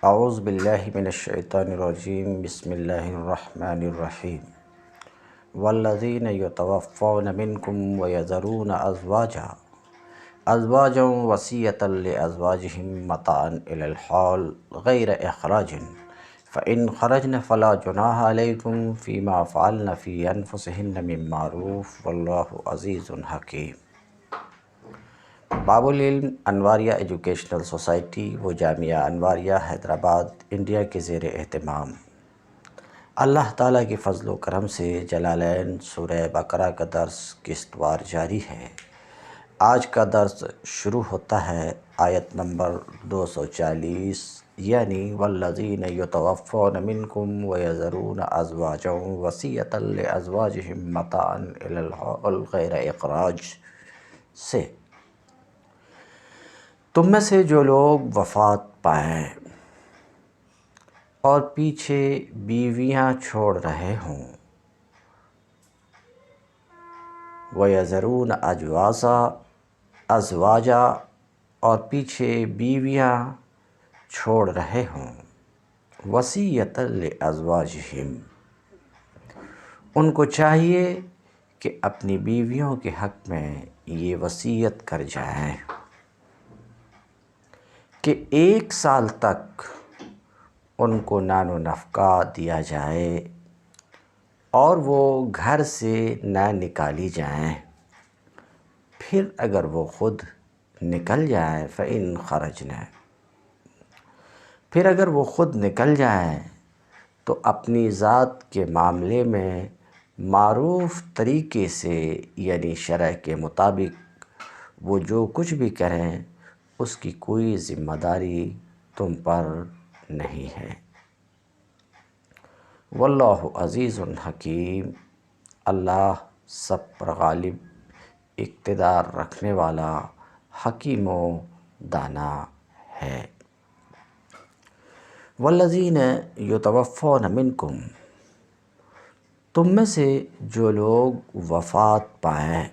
اعوذ باللہ من الشیطان الرجیم بسم اللہ الرحمن الرحیم والذین یتوفون منکم ویذرون ازواجا وصیۃ لازواجہم متاعا الی الحول غیر اخراج فإن خرجن فلا جناح علیکم فیما فعلن فی انفسہن من معروف واللہ عزیز حکیم۔ باب العلم انواریہ ایجوکیشنل سوسائٹی و جامعہ انواریہ حیدرآباد انڈیا کے زیر اہتمام اللہ تعالیٰ کے فضل و کرم سے جلالین سورہ بقرہ کا درس قسط وار جاری ہے۔ آج کا درس شروع ہوتا ہے آیت نمبر 240 یعنی والذین یتوفون منکم ویذرون ازواجا وصیۃ لازواجہم متاعا الی الحول غیر اخراج سے۔ تم میں سے جو لوگ وفات پائیں اور پیچھے بیویاں چھوڑ رہے ہوں، وَيَذَرُونَ ازواجا اور پیچھے بیویاں چھوڑ رہے ہوں، وصیۃ لازواجہم ان کو چاہیے کہ اپنی بیویوں کے حق میں یہ وصیت کر جائیں کہ 1 سال تک ان کو نان و نفقہ دیا جائے اور وہ گھر سے نہ نکالی جائیں، پھر اگر وہ خود نکل جائیں فإن خرجن پھر اگر وہ خود نکل جائیں تو اپنی ذات کے معاملے میں معروف طریقے سے یعنی شرع کے مطابق وہ جو کچھ بھی کریں اس کی کوئی ذمہ داری تم پر نہیں ہے۔ واللہ عزیز حکیم اللہ سب پر غالب اقتدار رکھنے والا حکیم و دانا ہے۔ والذین یتوفون منکم تم میں سے جو لوگ وفات پائیں،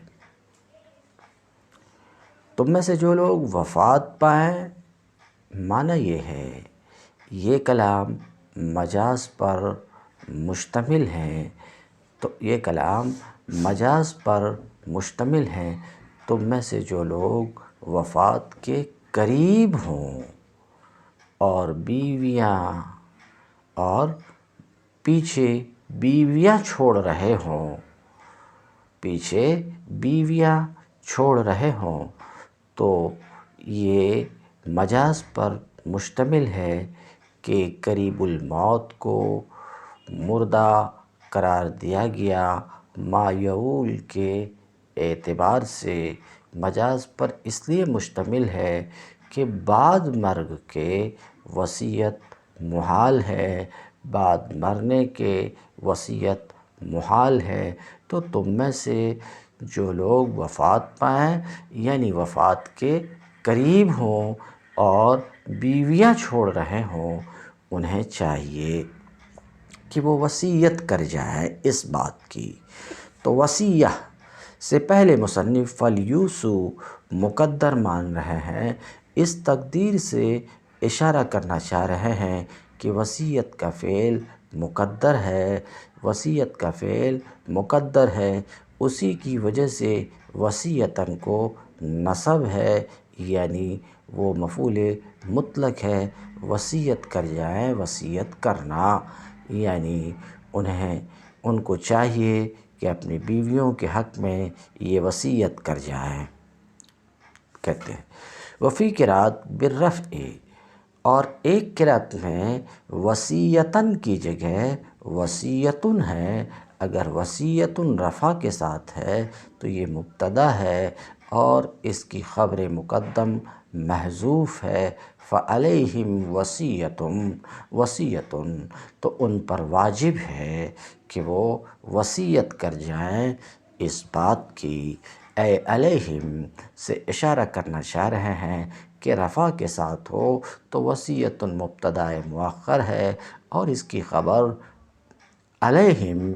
تم میں سے جو لوگ وفات پائیں معنی یہ ہے یہ کلام مجاز پر مشتمل ہے، تو یہ کلام مجاز پر مشتمل ہے تم میں سے جو لوگ وفات کے قریب ہوں اور پیچھے بیویاں چھوڑ رہے ہوں، پیچھے بیویاں چھوڑ رہے ہوں تو یہ مجاز پر مشتمل ہے کہ قریب الموت کو مردہ قرار دیا گیا معیول کے اعتبار سے مجاز پر اس لیے مشتمل ہے کہ بعد مرگ کے وصیت محال ہے، بعد مرنے کے وصیت محال ہے۔ تو تم میں سے جو لوگ وفات پائیں یعنی وفات کے قریب ہوں اور بیویاں چھوڑ رہے ہوں انہیں چاہیے کہ وہ وصیت کر جائیں اس بات کی۔ تو وصیہ سے پہلے مصنف فلیوسو مقدر مان رہے ہیں، اس تقدیر سے اشارہ کرنا چاہ رہے ہیں کہ وصیت کا فعل مقدر ہے، وصیت کا فعل مقدر ہے، اسی کی وجہ سے وصیتاً کو نصب ہے یعنی وہ مفعول مطلق ہے۔ وصیت کر جائیں، وصیت کرنا یعنی ان کو چاہیے کہ اپنی بیویوں کے حق میں یہ وصیت کر جائیں۔ کہتے ہیں وفی قرأۃ بالرفع اور ایک قرأت میں وصیتاً کی جگہ وصیتن ہے، اگر وصیتن رفع کے ساتھ ہے تو یہ مبتدا ہے اور اس کی خبر مقدم محذوف ہے، فعلیہم وصیۃ تو ان پر واجب ہے کہ وہ وصیت کر جائیں اس بات کی۔ اے علیہم سے اشارہ کرنا چاہ رہے ہیں کہ رفع کے ساتھ ہو تو وصیۃ مبتدا مؤخر ہے اور اس کی خبر علیہم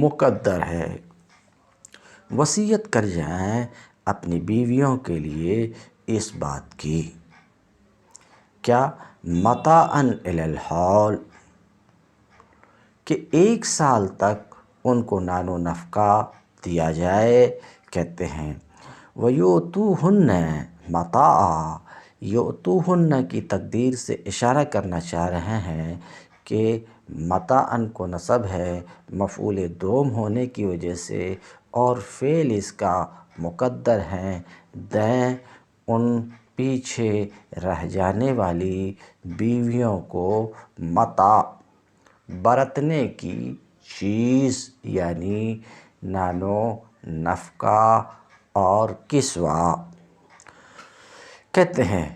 مقدر ہے۔ وصیت کر جائیں اپنی بیویوں کے لیے اس بات کی، کیا متاعن الی الحول، کہ 1 سال تک ان کو نان و نفقہ دیا جائے. کہتے ہیں وَيُؤْتُوهُنَّ مَتَاعًا، یؤتوہن کی تقدیر سے اشارہ کرنا چاہ رہے ہیں کہ متاعن کو نصب ہے مفعول دوم ہونے کی وجہ سے، اور فعل اس کا مقدر ہیں. دیں ان پیچھے رہ جانے والی بیویوں کو متاع، برتنے کی چیز، یعنی نان و نفقہ اور کسوہ. کہتے ہیں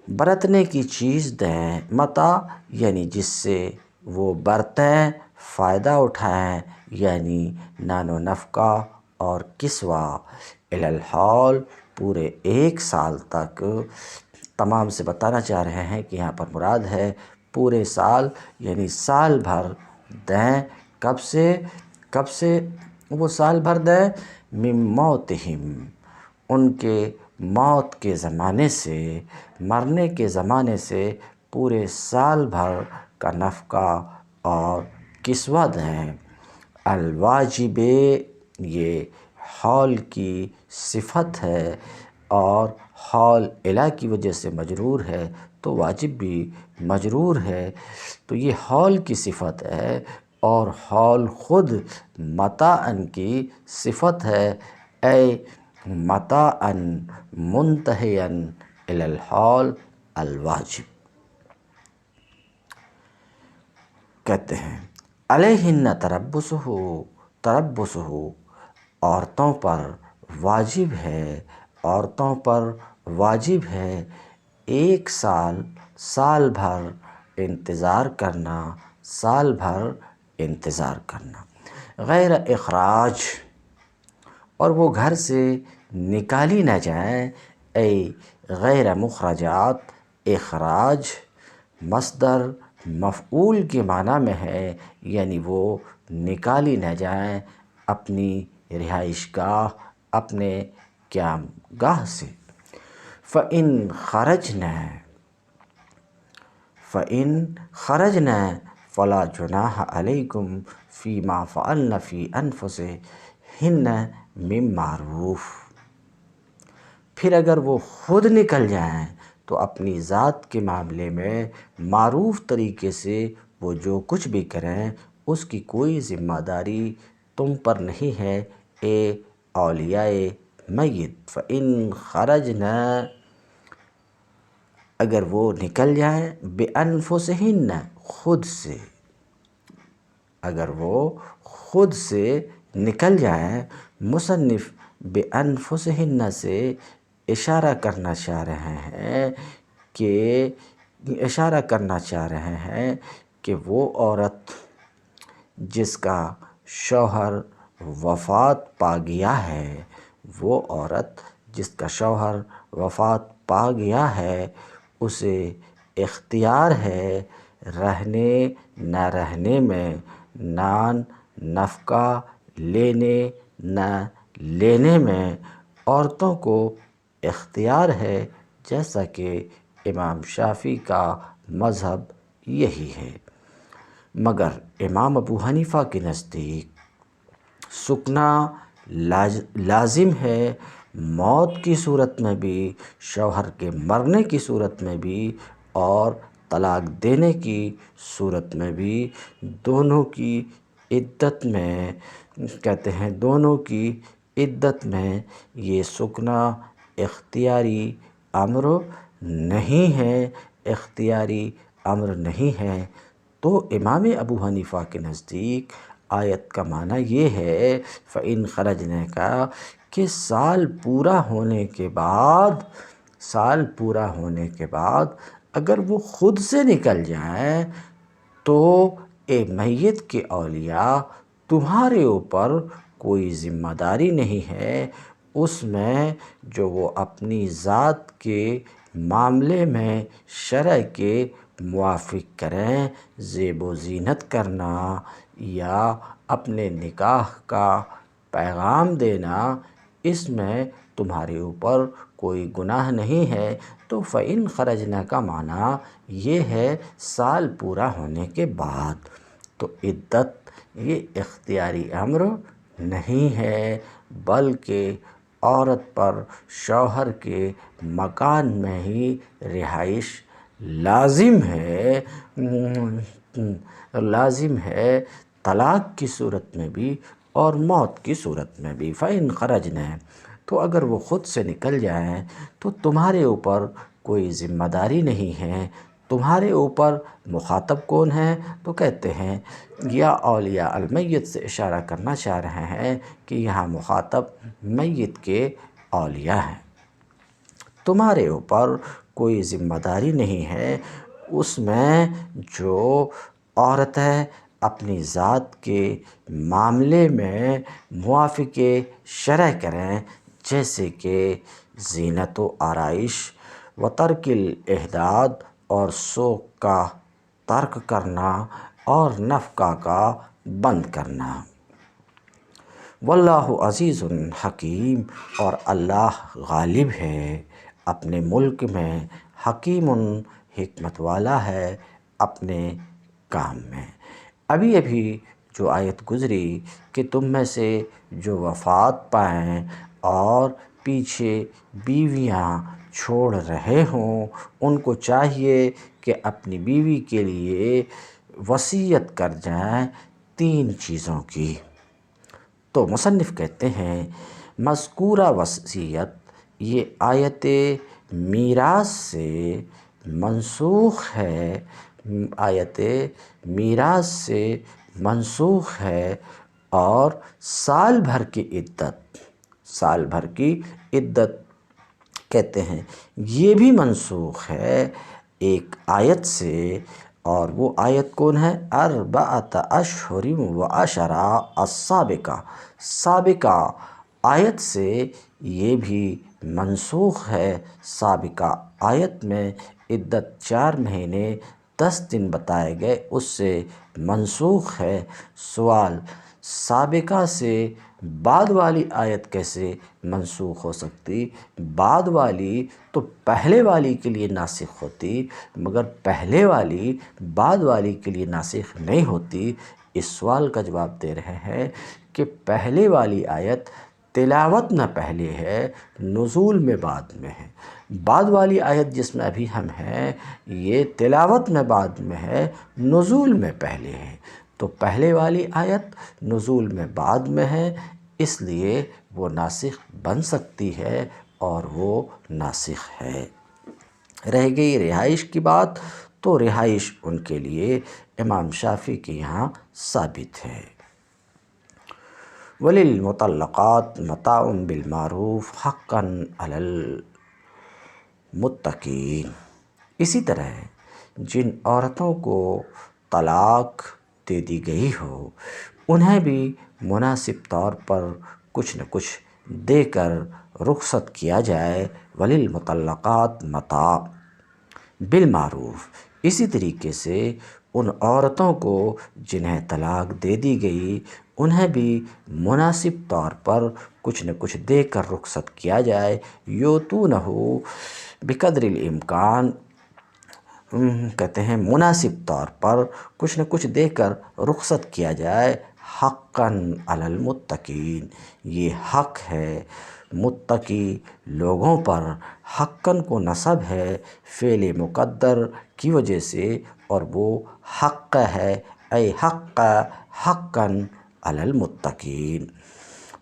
برتنے کی چیز دیں، متاع یعنی جس سے وہ برتیں، فائدہ اٹھائیں، یعنی نان و نفقہ اور کسوہ. الی الحول، پورے 1 سال تک. تمام سے بتانا چاہ رہے ہیں کہ یہاں پر مراد ہے پورے سال، یعنی سال بھر دیں. کب سے وہ سال بھر دیں؟ من موتہم، ان کے موت کے زمانے سے، مرنے کے زمانے سے پورے سال بھر کا نفقہ اور کسوہ دیں. الواجب، یہ حول کی صفت ہے اور حول الی کی وجہ سے مجرور ہے تو واجب بھی مجرور ہے، تو یہ حول کی صفت ہے اور حول خود متاعن کی صفت ہے. اے متاعن منتہیا الی الحول الواجب. کہتے ہیں علیہن تربصہ، عورتوں پر واجب ہے، عورتوں پر واجب ہے 1 سال، سال بھر انتظار کرنا، سال بھر انتظار کرنا. غیر اخراج، اور وہ گھر سے نکالی نہ جائیں. اے غیر مخرجات، اخراج مصدر مفعول کے معنی میں ہے، یعنی وہ نکالی نہ جائیں اپنی رہائش گاہ، اپنے قیام گاہ سے. فَإِنْ خَرَجْنَ فَلَا جُنَاحَ عَلَيْكُمْ فِيمَا فَعَلْنَ فِي أَنفُسِهِنَّ مِن مَّعْرُوفٍ. پھر اگر وہ خود نکل جائیں تو اپنی ذات کے معاملے میں معروف طریقے سے وہ جو کچھ بھی کریں اس کی کوئی ذمہ داری تم پر نہیں ہے اے اولیاء میت. فَإِنْ خَرَجْنَ، اگر وہ نکل جائیں، بِأَنفُسِهِنَّ، خود سے، اگر وہ خود سے نکل جائیں. مصنف بِأَنفُسِهِنَّ سے اشارہ کرنا چاہ رہے ہیں کہ وہ عورت جس کا شوہر وفات پا گیا ہے، وہ عورت جس کا شوہر وفات پا گیا ہے، اسے اختیار ہے رہنے نہ رہنے میں، نان نفقہ لینے نہ لینے میں. عورتوں کو اختیار ہے، جیسا کہ امام شافعی کا مذہب یہی ہے. مگر امام ابو حنیفہ کے نزدیک سکنا لازم ہے، موت کی صورت میں بھی، شوہر کے مرنے کی صورت میں بھی، اور طلاق دینے کی صورت میں بھی. دونوں کی عدت میں، کہتے ہیں دونوں کی عدت میں یہ سکنا اختیاری امر نہیں ہے، اختیاری امر نہیں ہے. تو امام ابو حنیفہ کے نزدیک آیت کا معنی یہ ہے فَإِنْ خَرَجْنَ کا، کہ سال پورا ہونے کے بعد اگر وہ خود سے نکل جائیں تو اے میت کے اولیاء، تمہارے اوپر کوئی ذمہ داری نہیں ہے اس میں جو وہ اپنی ذات کے معاملے میں شرع کے موافق کریں. زیب و زینت کرنا یا اپنے نکاح کا پیغام دینا، اس میں تمہارے اوپر کوئی گناہ نہیں ہے، تو فَإِنْ خَرَجْنَا کا معنی یہ ہے سال پورا ہونے کے بعد۔ تو عدت یہ اختیاری امر نہیں ہے، بلکہ عورت پر شوہر کے مکان میں ہی رہائش لازم ہے طلاق کی صورت میں بھی اور موت کی صورت میں بھی۔ فَإِنْ خَرَجْنَا، تو اگر وہ خود سے نکل جائیں تو تمہارے اوپر کوئی ذمہ داری نہیں ہے۔ تمہارے اوپر مخاطب کون ہے؟ تو کہتے ہیں یا اولیاء المیت سے اشارہ کرنا چاہ رہے ہیں کہ یہاں مخاطب میت کے اولیاء ہیں۔ تمہارے اوپر کوئی ذمہ داری نہیں ہے اس میں جو عورت ہے اپنی ذات کے معاملے میں موافق شرع کریں، جیسے کہ زینت و آرائش و ترک الاحداد اور سوگ کا ترک کرنا اور نفقہ کا بند کرنا۔ واللہ عزیز حکیم، اور اللہ غالب ہے اپنے ملک میں، حکیم حکمت والا ہے اپنے کام میں۔ ابھی جو آیت گزری کہ تم میں سے جو وفات پائیں اور پیچھے بیویاں چھوڑ رہے ہوں، ان کو چاہیے کہ اپنی بیوی کے لیے وصیت کر جائیں 3 چیزوں کی۔ تو مصنف کہتے ہیں مذکورہ وصیت یہ آیت میراث سے منسوخ ہے، آیت میراث سے منسوخ ہے، اور سال بھر کی عدت کہتے ہیں یہ بھی منسوخ ہے ایک آیت سے، اور وہ آیت کون ہے؟ 4 اشہر و عشرہ السابقہ، سابقہ آیت سے یہ بھی منسوخ ہے۔ سابقہ آیت میں عدت 4 مہینے 10 دن بتائے گئے، اس سے منسوخ ہے۔ سوال، سابقہ سے بعد والی آیت کیسے منسوخ ہو سکتی؟ بعد والی تو پہلے والی کے لیے ناسخ ہوتی، مگر پہلے والی بعد والی کے لیے ناسخ نہیں ہوتی۔ اس سوال کا جواب دے رہے ہیں کہ پہلے والی آیت تلاوت میں پہلے ہے، نزول میں بعد میں ہے۔ بعد والی آیت جس میں ابھی ہم ہیں یہ تلاوت میں بعد میں ہے، نزول میں پہلے ہے۔ تو پہلے والی آیت نزول میں بعد میں ہے، اس لیے وہ ناسخ بن سکتی ہے اور وہ ناسخ ہے۔ رہ گئی رہائش کی بات، تو رہائش ان کے لیے امام شافعی کے یہاں ثابت ہے۔ وَلِلْمُطَلَّقَاتِ مَتَاعٌ بِالْمَعْرُوفِ حَقًّا عَلَى الْمُتَّقِينَ۔ اسی طرح جن عورتوں کو طلاق دے دی گئی ہو انہیں بھی مناسب طور پر کچھ نہ کچھ دے کر رخصت کیا جائے۔ وَلِلْمُطَلَّقَاتِ مَتَاعٌ بالمعروف، اسی طریقے سے ان عورتوں کو جنہیں طلاق دے دی گئی انہیں بھی مناسب طور پر کچھ نہ کچھ دے کر رخصت کیا جائے۔ یوتونہ بقدر الامکان، کہتے ہیں مناسب طور پر کچھ نہ کچھ دے کر رخصت کیا جائے۔ حقاً علی المتقین، یہ حق ہے متقی لوگوں پر۔ حقاً کو نصب ہے فعل مقدر کی وجہ سے، اور وہ حق ہے، اے حق حقاً علی المتقین۔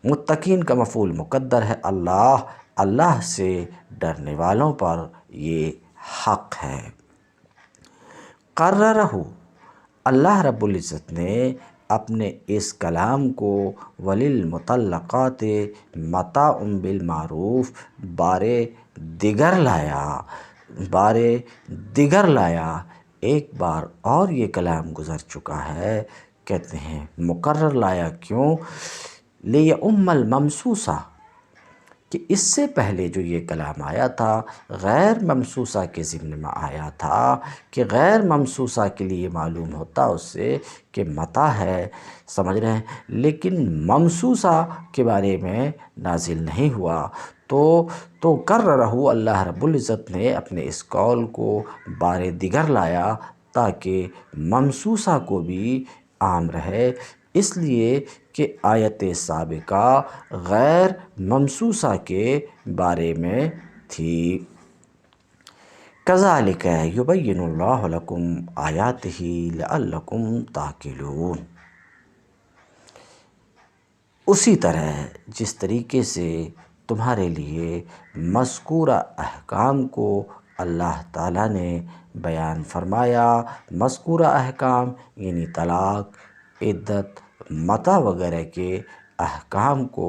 متقین کا مفعول مقدر ہے اللہ سے ڈرنے والوں پر یہ حق ہے۔ قررہ، اللہ رب العزت نے اپنے اس کلام کو وَلِلْمُطَلَّقَاتِ مَتَاعٌ بِالْمَعْرُوف بار دیگر لایا۔ ایک بار اور یہ کلام گزر چکا ہے، کہتے ہیں مقرر لایا کیوں؟ لِيَؤُمَّ الْمَمْسُوسَةَ، کہ اس سے پہلے جو یہ کلام آیا تھا غیر ممسوسہ کے ضمن میں آیا تھا، کہ غیر ممسوسہ کے لیے معلوم ہوتا اس سے کہ متاع ہے، سمجھ رہے ہیں، لیکن ممسوسہ کے بارے میں نازل نہیں ہوا۔ تو کر رہو، اللہ رب العزت نے اپنے اس قول کو بار دیگر لایا تاکہ ممسوسہ کو بھی عام رہے، اس لیے کہ آیت سابقہ غیر ممسوسہ کے بارے میں تھی۔ کذالک یبین اللہ لکم آیاتہ لعلکم تعقلون، اسی طرح جس طریقے سے تمہارے لیے مذکورہ احکام کو اللہ تعالیٰ نے بیان فرمایا، مذکورہ احکام یعنی طلاق، عدت، متاع وغیرہ کے احکام کو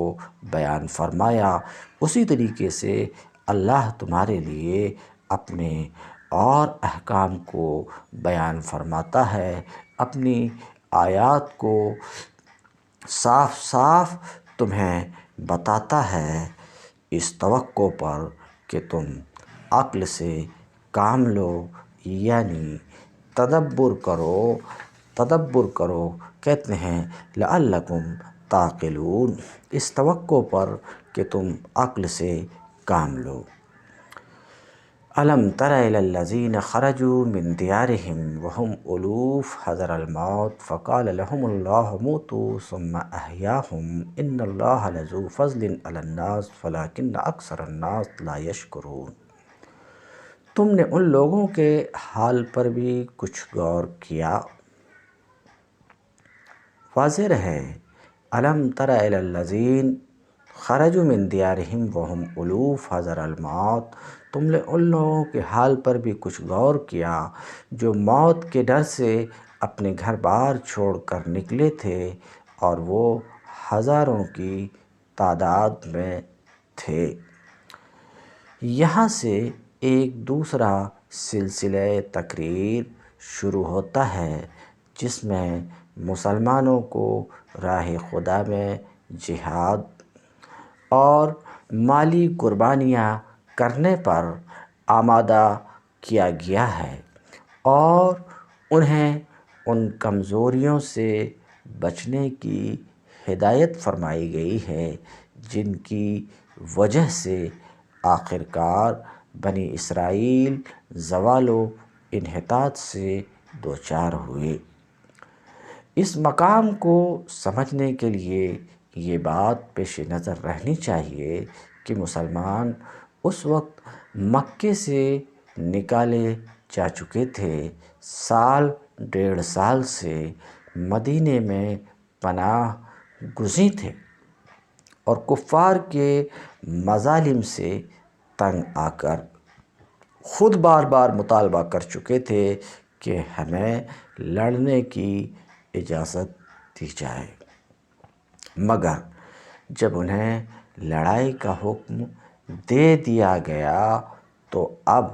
بیان فرمایا، اسی طریقے سے اللہ تمہارے لیے اپنے اور احکام کو بیان فرماتا ہے، اپنی آیات کو صاف صاف تمہیں بتاتا ہے، اس توقع پر کہ تم عقل سے کام لو، یعنی تدبر کرو، کہتے ہیں لعلکم تعقلون، اس توقع پر کہ تم عقل سے کام لو۔ الم تر الی الذین خرجوا من دیارہم وہم الوف حذر الموت فقال لهم اللہ موتوا ثم احیاہم ان اللہ لذو فضل علی الناس ولکن اکثر الناس لا یشکرون۔ تم نے ان لوگوں کے حال پر بھی کچھ غور کیا؟ واضح رہے، الم تر الی الذین خرجوا من دیارہم وہم الوف حذر الموت، تم نے ان لوگوں کے حال پر بھی کچھ غور کیا جو موت کے ڈر سے اپنے گھر بار چھوڑ کر نکلے تھے اور وہ ہزاروں کی تعداد میں تھے۔ یہاں سے ایک دوسرا سلسلہ تقریر شروع ہوتا ہے جس میں مسلمانوں کو راہ خدا میں جہاد اور مالی قربانیاں کرنے پر آمادہ کیا گیا ہے اور انہیں ان کمزوریوں سے بچنے کی ہدایت فرمائی گئی ہے جن کی وجہ سے آخرکار بنی اسرائیل زوال و انحطاط سے دوچار ہوئے۔ اس مقام کو سمجھنے کے لیے یہ بات پیش نظر رہنی چاہیے کہ مسلمان اس وقت مکے سے نکالے جا چکے تھے، سال 1.5 سال سے مدینے میں پناہ گزیں تھے اور کفار کے مظالم سے تنگ آ کر خود بار بار مطالبہ کر چکے تھے کہ ہمیں لڑنے کی اجازت دی جائے، مگر جب انہیں لڑائی کا حکم دے دیا گیا تو اب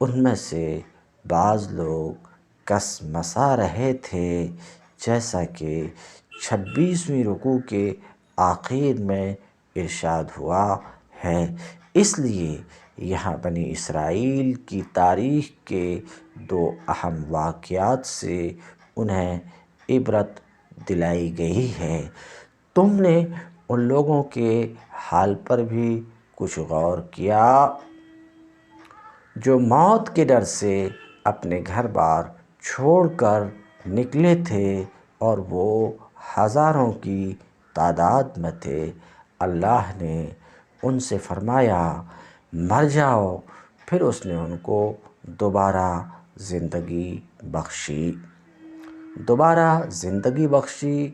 ان میں سے بعض لوگ کس مسا رہے تھے، جیسا کہ 26ویں رکوع کے آخر میں ارشاد ہوا ہے۔ اس لیے یہاں بنی اسرائیل کی تاریخ کے 2 اہم واقعات سے انہیں عبرت دلائی گئی ہے۔ تم نے ان لوگوں کے حال پر بھی کچھ غور کیا جو موت کے ڈر سے اپنے گھر بار چھوڑ کر نکلے تھے اور وہ ہزاروں کی تعداد میں تھے۔ اللہ نے ان سے فرمایا مر جاؤ، پھر اس نے ان کو دوبارہ زندگی بخشی۔ دوبارہ زندگی بخشی،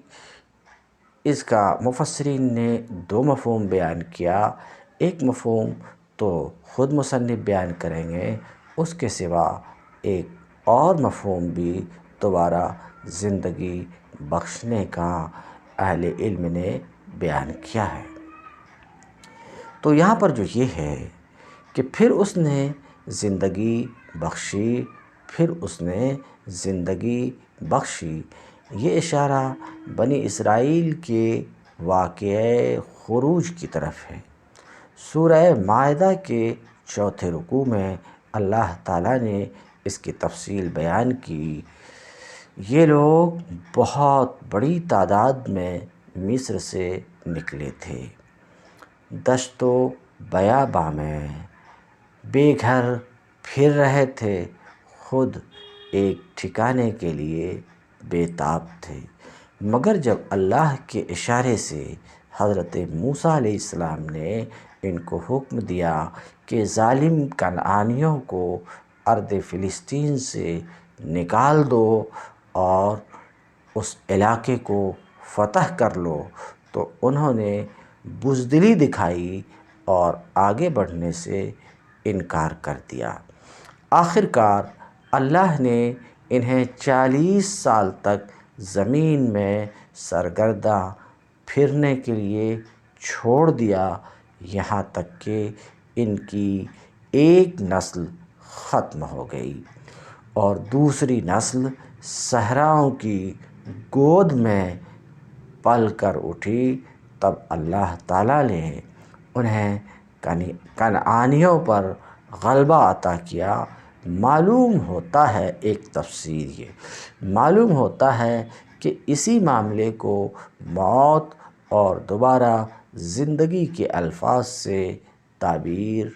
اس کا مفسرین نے 2 مفہوم بیان کیا۔ ایک مفہوم تو خود مصنف بیان کریں گے، اس کے سوا ایک اور مفہوم بھی دوبارہ زندگی بخشنے کا اہل علم نے بیان کیا ہے۔ تو یہاں پر جو یہ ہے کہ پھر اس نے زندگی بخشی، پھر اس نے زندگی بخشی، یہ اشارہ بنی اسرائیل کے واقعہ خروج کی طرف ہے۔ سورہ مائدہ کے 4 رکوع میں اللہ تعالیٰ نے اس کی تفصیل بیان کی۔ یہ لوگ بہت بڑی تعداد میں مصر سے نکلے تھے، دشت و بیاباں میں بے گھر پھر رہے تھے، خود ایک ٹھکانے کے لیے بے تاب تھے، مگر جب اللہ کے اشارے سے حضرت موسیٰ علیہ السلام نے ان کو حکم دیا کہ ظالم کنعانیوں کو ارض فلسطین سے نکال دو اور اس علاقے کو فتح کر لو، تو انہوں نے بزدلی دکھائی اور آگے بڑھنے سے انکار کر دیا۔ آخرکار اللہ نے انہیں 40 سال تک زمین میں سرگرداں پھرنے کے لیے چھوڑ دیا، یہاں تک کہ ان کی ایک نسل ختم ہو گئی اور دوسری نسل صحراؤں کی گود میں پل کر اٹھی۔ تب اللہ تعالیٰ نے انہیں کنعانیوں پر غلبہ عطا کیا۔ معلوم ہوتا ہے، ایک تفسیر یہ معلوم ہوتا ہے کہ اسی معاملے کو موت اور دوبارہ زندگی کے الفاظ سے تعبیر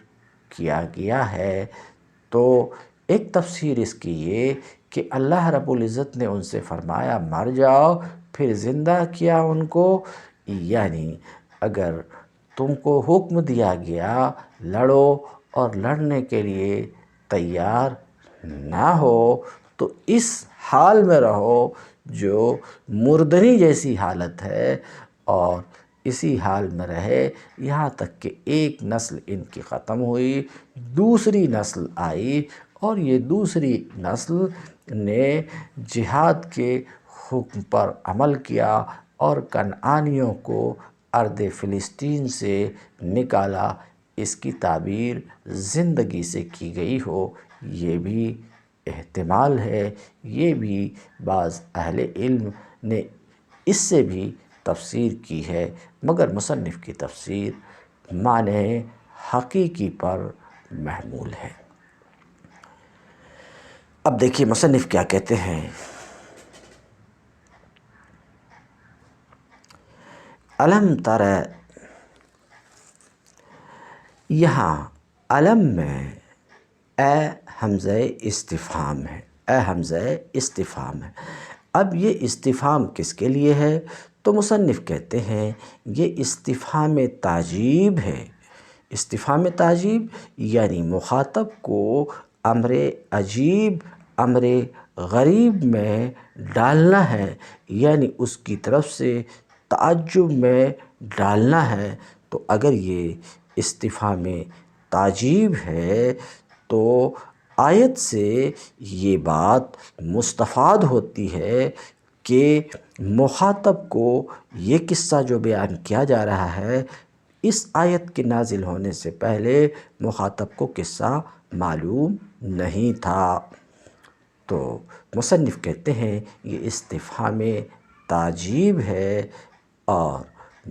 کیا گیا ہے۔ تو ایک تفسیر اس کی یہ کہ اللہ رب العزت نے ان سے فرمایا مر جاؤ، پھر زندہ کیا ان کو، یعنی اگر تم کو حکم دیا گیا لڑو اور لڑنے کے لیے تیار نہ ہو تو اس حال میں رہو جو مردنی جیسی حالت ہے، اور اسی حال میں رہے یہاں تک کہ ایک نسل ان کی ختم ہوئی، دوسری نسل آئی، اور یہ دوسری نسل نے جہاد کے حکم پر عمل کیا اور کنعانیوں کو ارض فلسطین سے نکالا۔ اس کی تعبیر زندگی سے کی گئی ہو، یہ بھی احتمال ہے، یہ بھی بعض اہل علم نے اس سے بھی تفسیر کی ہے، مگر مصنف کی تفسیر معنی حقیقی پر محمول ہے۔ اب دیکھیے مصنف کیا کہتے ہیں۔ علم تر، یہاں علم میں اے حمزہ استفہام ہے، اے حمزہ استفہام ہے۔ اب یہ استفہام کس کے لیے ہے؟ تو مصنف کہتے ہیں یہ استفہام تعجیب ہے۔ استفہام تعجیب یعنی مخاطب کو امر عجیب، امر غریب میں ڈالنا ہے، یعنی اس کی طرف سے تعجب میں ڈالنا ہے۔ تو اگر یہ استفہام تعجیب ہے تو آیت سے یہ بات مستفاد ہوتی ہے کہ مخاطب کو یہ قصہ جو بیان کیا جا رہا ہے، اس آیت کے نازل ہونے سے پہلے مخاطب کو قصہ معلوم نہیں تھا۔ تو مصنف کہتے ہیں یہ استفہام تعجیب ہے، اور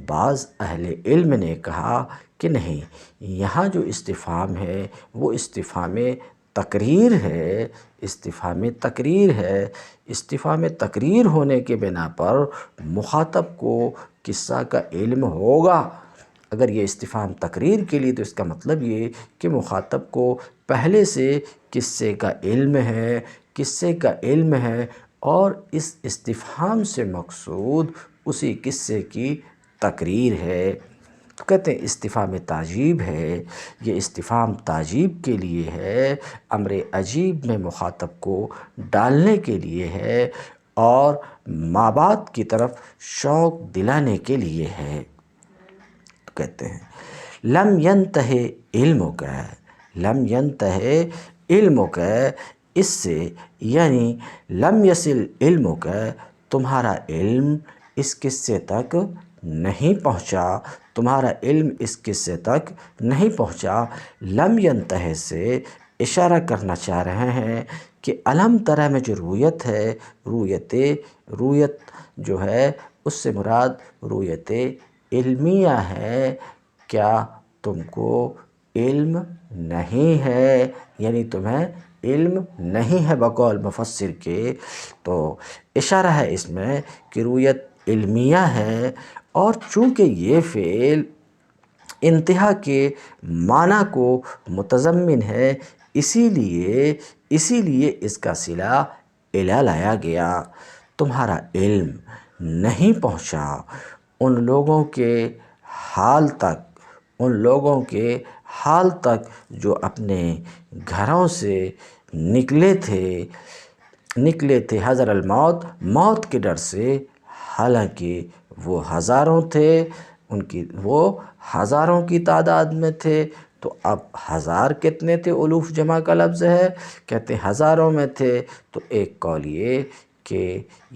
بعض اہل علم نے کہا کہ نہیں، یہاں جو استفہام ہے وہ استفہام تقریر ہے، استفہام تقریر ہے۔ استفہام تقریر ہونے کے بنا پر مخاطب کو قصہ کا علم ہوگا۔ اگر یہ استفہام تقریر کے لیے تو اس کا مطلب یہ کہ مخاطب کو پہلے سے قصے کا علم ہے، قصے کا علم ہے، اور اس استفہام سے مقصود اسی قصے کی تقریر ہے۔ تو کہتے ہیں استفہام تعجیب ہے، یہ استفہام تعجیب کے لیے ہے، امر عجیب میں مخاطب کو ڈالنے کے لیے ہے، اور مابعد کی طرف شوق دلانے کے لیے ہے۔ تو کہتے ہیں لم ینتہ علمک، لم ینتہ علمک، اس سے یعنی لم یصل علمک، تمہارا علم اس قصے تک نہیں پہنچا، تمہارا علم اس قصے تک نہیں پہنچا۔ لم ینتہ سے اشارہ کرنا چاہ رہے ہیں کہ علم ترى میں جو رویت ہے، رویت جو ہے اس سے مراد رویت علمیہ ہے۔ کیا تم کو علم نہیں ہے، یعنی تمہیں علم نہیں ہے بقول مفسر کے، تو اشارہ ہے اس میں کہ رویت علمیہ ہے۔ اور چونکہ یہ فعل انتہا کے معنی کو متضمن ہے، اسی لیے اس کا صلہ الی لایا گیا۔ تمہارا علم نہیں پہنچا ان لوگوں کے حال تک جو اپنے گھروں سے نکلے تھے حذر الموت، موت کے ڈر سے، حالانکہ وہ ہزاروں تھے، وہ ہزاروں کی تعداد میں تھے۔ تو اب ہزار کتنے تھے؟ الوف جمع کا لفظ ہے، کہتے ہیں ہزاروں میں تھے۔ تو ایک قول یہ کہ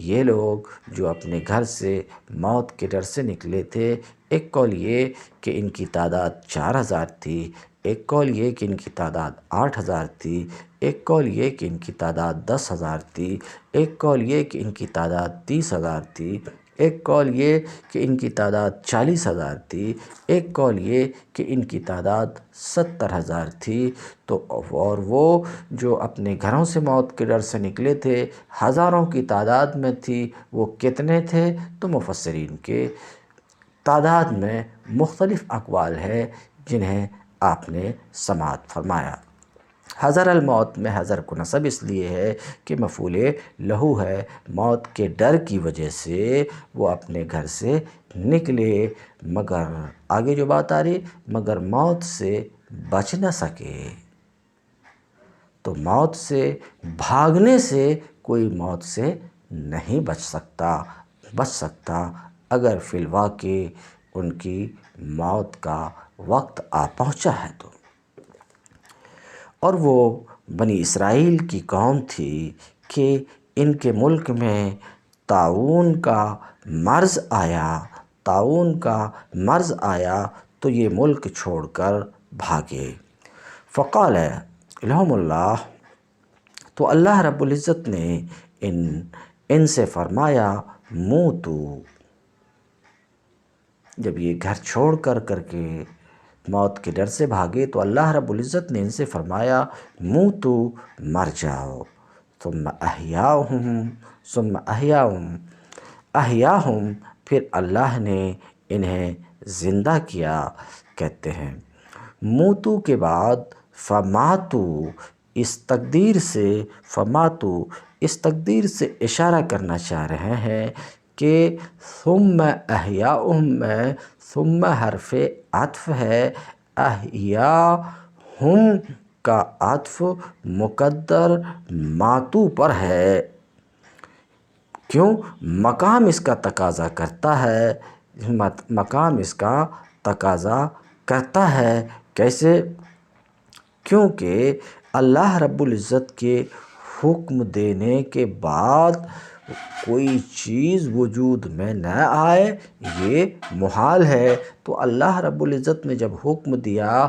یہ لوگ جو اپنے گھر سے موت کے ڈر سے نکلے تھے، ایک قول یہ کہ ان کی تعداد 4000 تھی، ایک قول یہ کہ ان کی تعداد 8000 تھی، ایک قول یہ کہ ان کی تعداد 10,000 تھی، ایک قول یہ کہ ان کی تعداد 30,000 تھی، ایک قول یہ کہ ان کی تعداد 40,000 تھی، ایک قول یہ کہ ان کی تعداد 70,000 تھی۔ تو اور وہ جو اپنے گھروں سے موت کے ڈر سے نکلے تھے، ہزاروں کی تعداد میں تھی، وہ کتنے تھے؟ تو مفسرین کے تعداد میں مختلف اقوال ہے جنہیں آپ نے سماعت فرمایا۔ حذر الموت میں حذر کو نصب اس لیے ہے کہ مفعول لہو ہے، موت کے ڈر کی وجہ سے وہ اپنے گھر سے نکلے، مگر آگے جو بات آ رہی، مگر موت سے بچ نہ سکے۔ تو موت سے بھاگنے سے کوئی موت سے نہیں بچ سکتا اگر فی الواقع ان کی موت کا وقت آ پہنچا ہے تو۔ اور وہ بنی اسرائیل کی قوم تھی کہ ان کے ملک میں طاعون کا مرض آیا تو یہ ملک چھوڑ کر بھاگے۔ فقال لهم اللہ، تو اللہ رب العزت نے ان سے فرمایا موتو، جب یہ گھر چھوڑ کر کے موت کے ڈر سے بھاگے تو اللہ رب العزت نے ان سے فرمایا موتو، مر جاؤ، ثم احیاہم، پھر اللہ نے انہیں زندہ کیا۔ کہتے ہیں موتو کے بعد فماتو، اس تقدیر سے اشارہ کرنا چاہ رہے ہیں کہ ثم احیاہم میں ثم حرف عطف ہے، احیاہم کا عطف مقدر ماتو پر ہے، کیوں؟ مقام اس کا تقاضا کرتا ہے، کیسے؟ کیونکہ اللہ رب العزت کے حکم دینے کے بعد کوئی چیز وجود میں نہ آئے، یہ محال ہے۔ تو اللہ رب العزت نے جب حکم دیا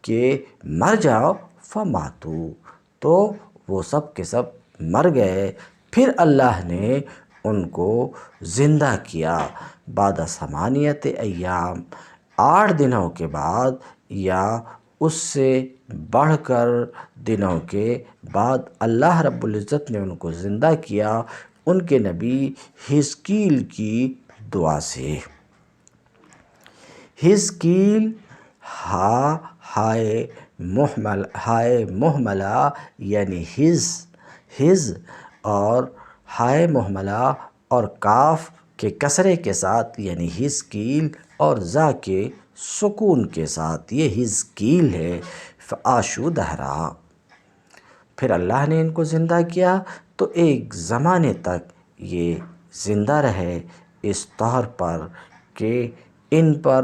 کہ مر جاؤ، فماتو، تو وہ سب کے سب مر گئے۔ پھر اللہ نے ان کو زندہ کیا بعد 8 ایام، 8 دنوں کے بعد یا اس سے بڑھ کر دنوں کے بعد اللہ رب العزت نے ان کو زندہ کیا ان کے نبی حزقیل کی دعا سے۔ حزقیل ہائے محملہ یعنی حز اور ہائے محملہ اور کاف کے کسرے کے ساتھ یعنی حزقیل اور زا کے سکون کے ساتھ یہ حزقیل ہے۔ فعاشوا دہرا، پھر اللہ نے ان کو زندہ کیا تو ایک زمانے تک یہ زندہ رہے، اس طور پر کہ ان پر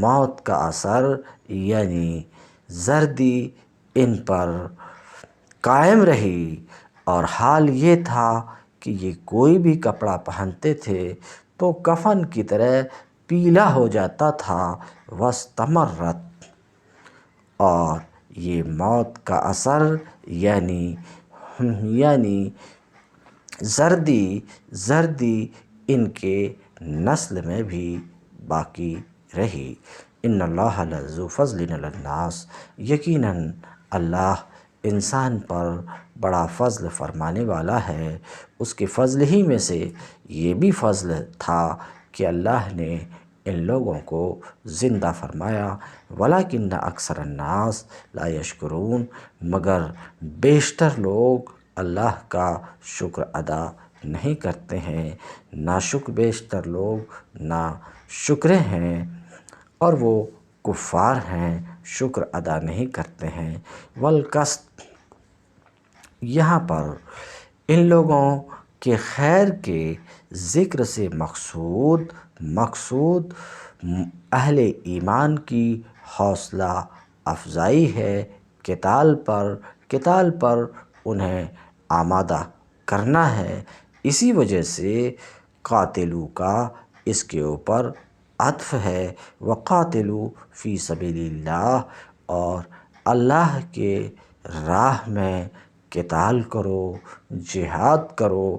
موت کا اثر یعنی زردی ان پر قائم رہی، اور حال یہ تھا کہ یہ کوئی بھی کپڑا پہنتے تھے تو کفن کی طرح پیلا ہو جاتا تھا، واستمرت، اور یہ موت کا اثر یعنی زردی ان کے نسل میں بھی باقی رہی۔ ان اللہ لذو فضل علی الناس، یقیناً اللہ انسان پر بڑا فضل فرمانے والا ہے۔ اس کے فضل ہی میں سے یہ بھی فضل تھا کہ اللہ نے ان لوگوں کو زندہ فرمایا۔ وَلَٰكِنَّ أَكْثَرَ النَّاسِ لَا يَشْكُرُونَ، مگر بیشتر لوگ اللہ کا شکر ادا نہیں کرتے ہیں۔ ناشکر بیشتر لوگ ناشکرے ہیں اور وہ کفار ہیں، شکر ادا نہیں کرتے ہیں۔ والقسط، یہاں پر ان لوگوں کے خیر کے ذکر سے مقصود اہل ایمان کی حوصلہ افزائی ہے، قتال پر انہیں آمادہ کرنا ہے۔ اسی وجہ سے قاتلو کا اس کے اوپر عطف ہے۔ وقاتلو فی سبیل اللہ، اور اللہ کے راہ میں قتال کرو، جہاد کرو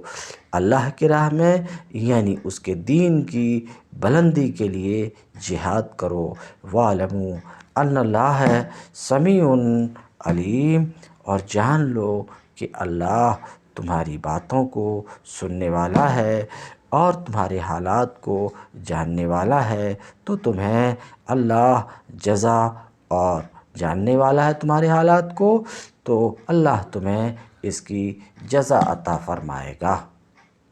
اللہ کی راہ میں، یعنی اس کے دین کی بلندی کے لیے جہاد کرو۔ وَاعْلَمُوا أَنَّ اللَّهَ سَمِيعٌ عَلِيمٌ، اور جان لو کہ اللہ تمہاری باتوں کو سننے والا ہے اور تمہارے حالات کو جاننے والا ہے۔ تو تمہیں اللہ جزا اور جاننے والا ہے تمہارے حالات کو، تو اللہ تمہیں اس کی جزا عطا فرمائے گا۔